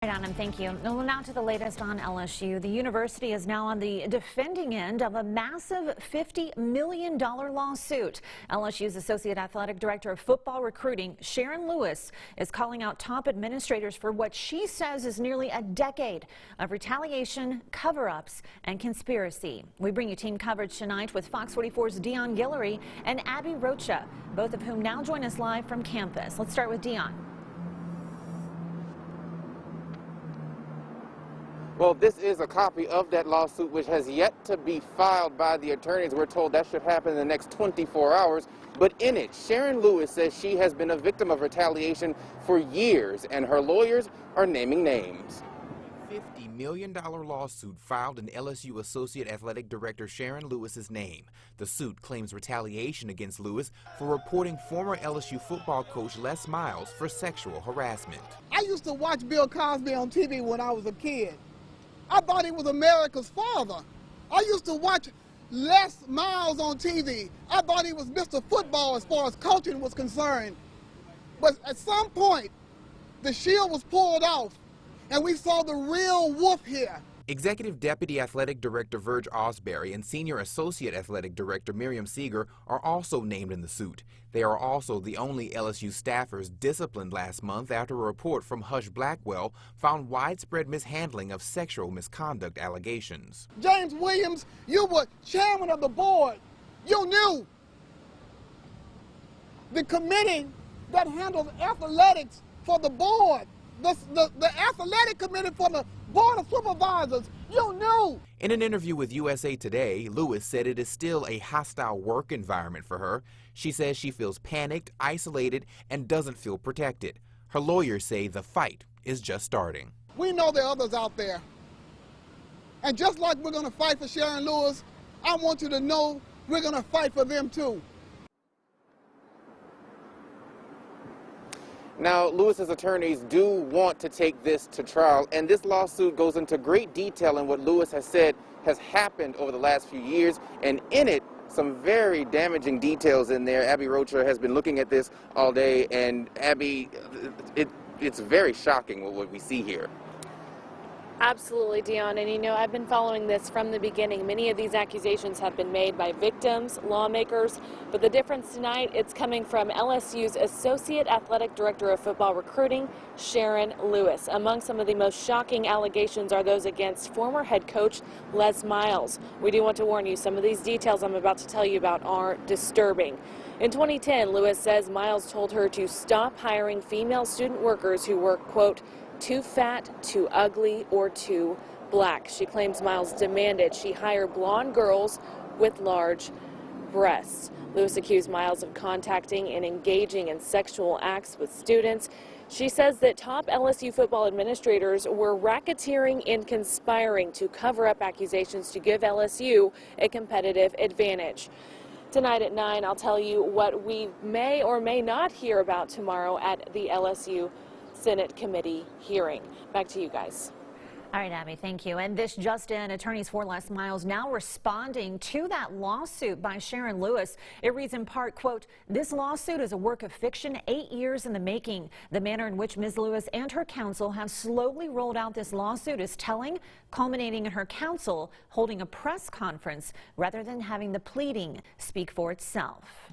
Right on, and thank you. Now to the latest on LSU. The university is now on the defending end of a massive $50 million lawsuit. LSU's Associate Athletic Director of Football Recruiting, Sharon Lewis, is calling out top administrators for what she says is nearly a decade of retaliation, cover-ups, and conspiracy. We bring you team coverage tonight with Fox 44's Dion Guillory and Abby Rocha, both of whom now join us live from campus. Let's start with Dion. Well, this is a copy of that lawsuit which has yet to be filed by the attorneys. We're told that should happen in the next 24 hours. But in it, Sharon Lewis says she has been a victim of retaliation for years, and her lawyers are naming names. $50 million lawsuit filed in LSU Associate Athletic Director Sharon Lewis's name. The suit claims retaliation against Lewis for reporting former LSU football coach Les Miles for sexual harassment. I used to watch Bill Cosby on TV when I was a kid. I thought he was America's father. I used to watch Les Miles on TV. I thought he was Mr. Football as far as coaching was concerned. But at some point, the shield was pulled off, and we saw the real wolf here. Executive Deputy Athletic Director Verge Osbury and Senior Associate Athletic Director Miriam Seeger are also named in the suit. They are also the only LSU staffers disciplined last month after a report from Hush Blackwell found widespread mishandling of sexual misconduct allegations. James Williams, you were chairman of the board. You knew the committee that handles athletics for the board, the athletic committee for the Board of Supervisors, you knew. In an interview with USA Today, Lewis said it is still a hostile work environment for her. She says she feels panicked, isolated, and doesn't feel protected. Her lawyers say the fight is just starting. We know there are others out there. And just like we're going to fight for Sharon Lewis, I want you to know we're going to fight for them too. Now, Lewis's attorneys do want to take this to trial, and this lawsuit goes into great detail in what Lewis has said has happened over the last few years, and in it, some very damaging details in there. Abby Rocha has been looking at this all day, and Abby, it's very shocking what we see here. Absolutely, Dion. And you know, I've been following this from the beginning. Many of these accusations have been made by victims, lawmakers, but the difference tonight, it's coming from LSU's Associate Athletic Director of Football Recruiting, Sharon Lewis. Among some of the most shocking allegations are those against former head coach Les Miles. We do want to warn you, some of these details I'm about to tell you about are disturbing. In 2010, Lewis says Miles told her to stop hiring female student workers who were, quote, too fat, too ugly, or too black. She claims Miles demanded she hire blonde girls with large breasts. Lewis accused Miles of contacting and engaging in sexual acts with students. She says that top LSU football administrators were racketeering and conspiring to cover up accusations to give LSU a competitive advantage. Tonight at 9, I'll tell you what we may or may not hear about tomorrow at the LSU Senate committee hearing. Back to you guys. All right, Abby, thank you. And this just in, attorneys for Les Miles now responding to that lawsuit by Sharon Lewis. It reads in part, quote, this lawsuit is a work of fiction 8 years in the making. The manner in which Ms. Lewis and her counsel have slowly rolled out this lawsuit is telling, culminating in her counsel holding a press conference rather than having the pleading speak for itself.